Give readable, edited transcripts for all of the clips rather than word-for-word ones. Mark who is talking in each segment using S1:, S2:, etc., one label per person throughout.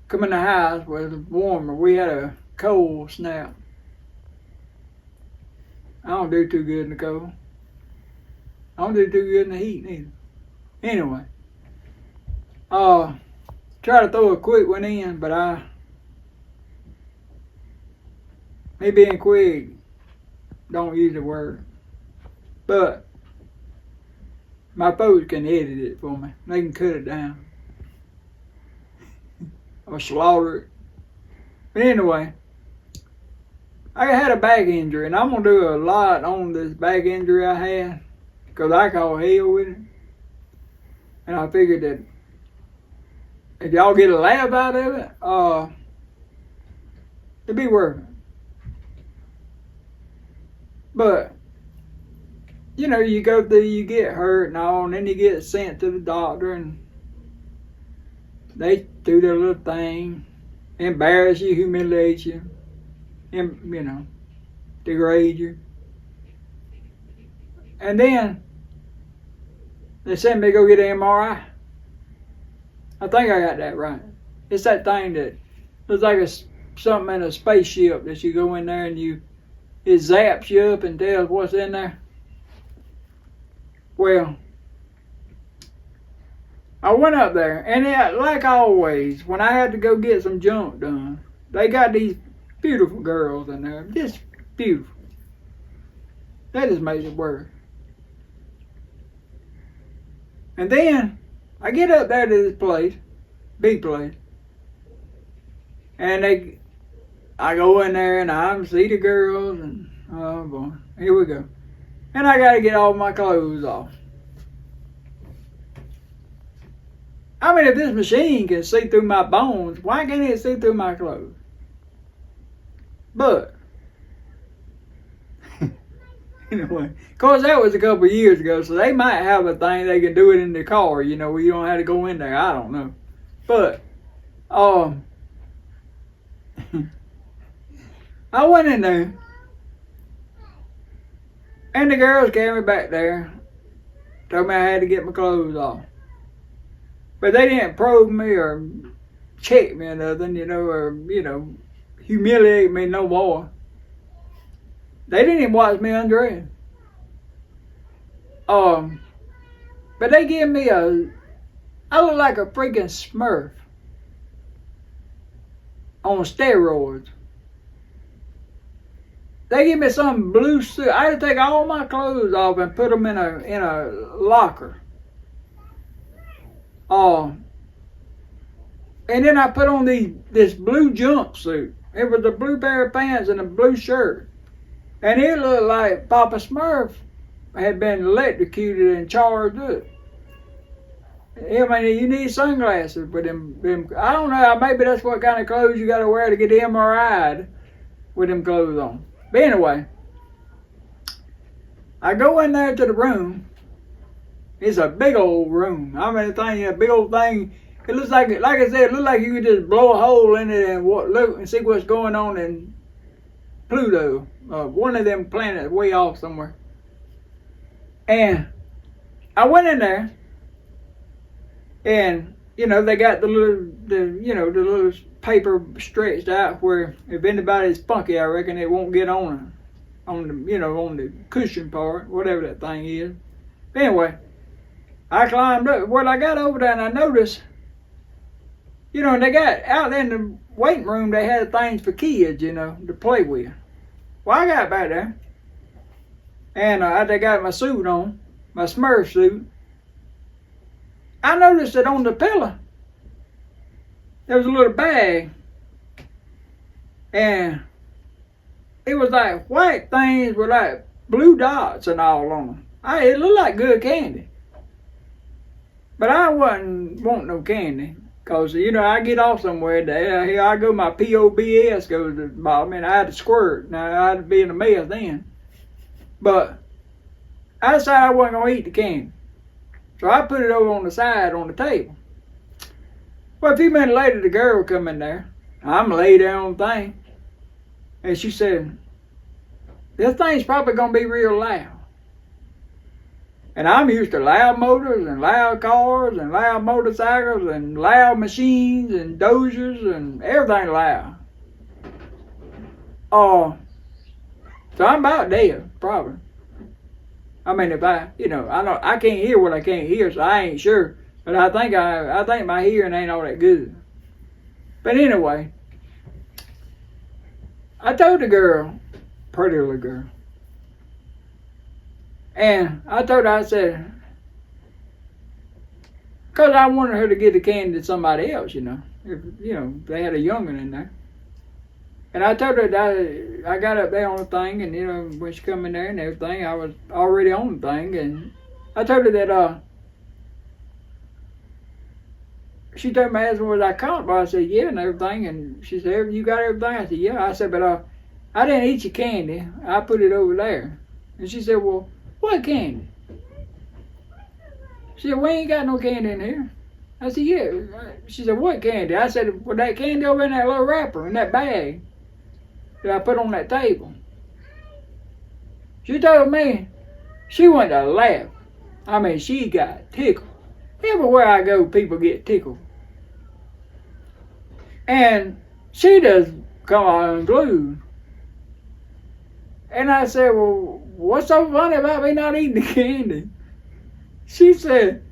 S1: come in the house was warmer. We had a cold snap. I don't do too good in the cold. I don't do too good in the heat neither. Anyway, try to throw a quick one in, but me being quick don't use the word. But my folks can edit it for me. They can cut it down or slaughter it. But anyway, I had a back injury, and I'm gonna do a lot on this back injury I had, cause I call hell with it. And I figured that if y'all get a laugh out of it, it'd be worth it. But you know, you go through, you get hurt and all, and then you get sent to the doctor, and they do their little thing, embarrass you, humiliate you, and you know, degrade you. And then they sent me to go get an MRI. I think I got that right. It's that thing that looks like something in a spaceship that you go in there and it zaps you up and tells what's in there. Well, I went up there, and like always, when I had to go get some junk done, they got these beautiful girls in there, just beautiful. That just makes it worse. And then I get up there to this place, big place, and I go in there and I see the girls, and oh boy, here we go. And I gotta get all my clothes off. I mean, if this machine can see through my bones, why can't it see through my clothes? But anyway, of course that was a couple of years ago, so they might have a thing they can do it in the car, you know, where you don't have to go in there. I don't know. But I went in there, and the girls carried me back there, told me I had to get my clothes off. But they didn't probe me or check me or nothing, or humiliate me no more. They didn't even watch me undress. But they give me I look like a freaking Smurf on steroids. They give me some blue suit. I had to take all my clothes off and put them in a locker. And then I put on this blue jumpsuit. It was a blue pair of pants and a blue shirt. And it looked like Papa Smurf had been electrocuted and charged up. I mean, you need sunglasses with them. I don't know, maybe that's what kind of clothes you got to wear to get MRI'd with them clothes on. But anyway, I go in there to the room. It's a big old room. I mean, a big old thing. It looks like I said, it looks like you could just blow a hole in it and look and see what's going on in Pluto, one of them planets way off somewhere. And I went in there, and they got the little paper stretched out where if anybody's funky, I reckon it won't get on the cushion part, whatever that thing is. But anyway, I climbed up. Well, I got over there and I noticed, and they got out there in the waiting room, they had things for kids, to play with. Well, I got back there, and I got my suit on, my Smurf suit. I noticed that on the pillow, there was a little bag, and it was like white things with like blue dots and all on them. It looked like good candy. But I wasn't wanting no candy. Because, I get off somewhere today. Here I go, my POBS goes to the bottom, and I had to squirt. Now, I had to be in a mess then. But I decided I wasn't going to eat the candy. So I put it over on the side on the table. Well, a few minutes later, the girl come in there. I'm laid there on the thing. And she said, this thing's probably going to be real loud. And I'm used to loud motors and loud cars and loud motorcycles and loud machines and dozers and everything loud. So I'm about dead, probably. I mean, if I can't hear what I can't hear, so I ain't sure. But I think my hearing ain't all that good. But anyway, I told the girl, pretty little girl, and I told her, I said, because I wanted her to get the candy to somebody else, if they had a young'un in there. And I told her that I got up there on the thing, and when she come in there and everything, I was already on the thing, and I told her that she told me, asked me, was I comfortable? I said, yeah, and everything, and she said, you got everything? I said, yeah. I said, but I didn't eat your candy. I put it over there. And she said, well, what candy? She said, we ain't got no candy in here. I said, yeah. She said, what candy? I said, well, that candy over in that little wrapper, in that bag that I put on that table. She told me she went to laugh. I mean, she got tickled. Everywhere I go, people get tickled. And she just come on unglued. And I said, well, what's so funny about me not eating the candy? She said,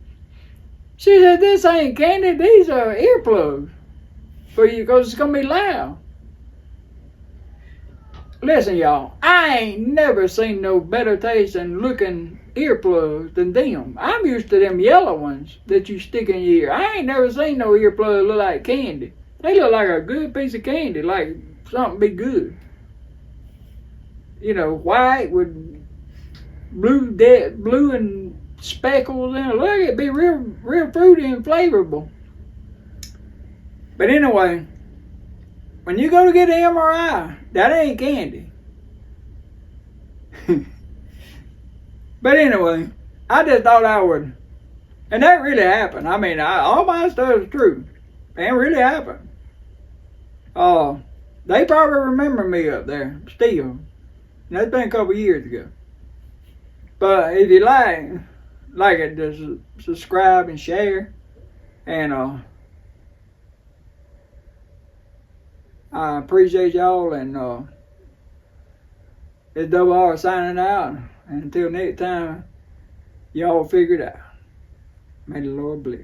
S1: this ain't candy, these are earplugs for you, because it's going to be loud. Listen, y'all, I ain't never seen no better tasting looking earplugs than them. I'm used to them yellow ones that you stick in your ear. I ain't never seen no earplugs look like candy. They look like a good piece of candy, like something be good. White with blue and speckles in it. Look, it'd be real fruity and flavorful. But anyway, when you go to get an MRI, that ain't candy. But anyway, I just thought I would. And that really happened. I mean, all my stuff is true. It really happened. They probably remember me up there still. And that's been a couple years ago. But if you like it, just subscribe and share. And I appreciate y'all, and it's Double R signing out. And until next time, y'all figure it out. May the Lord bless.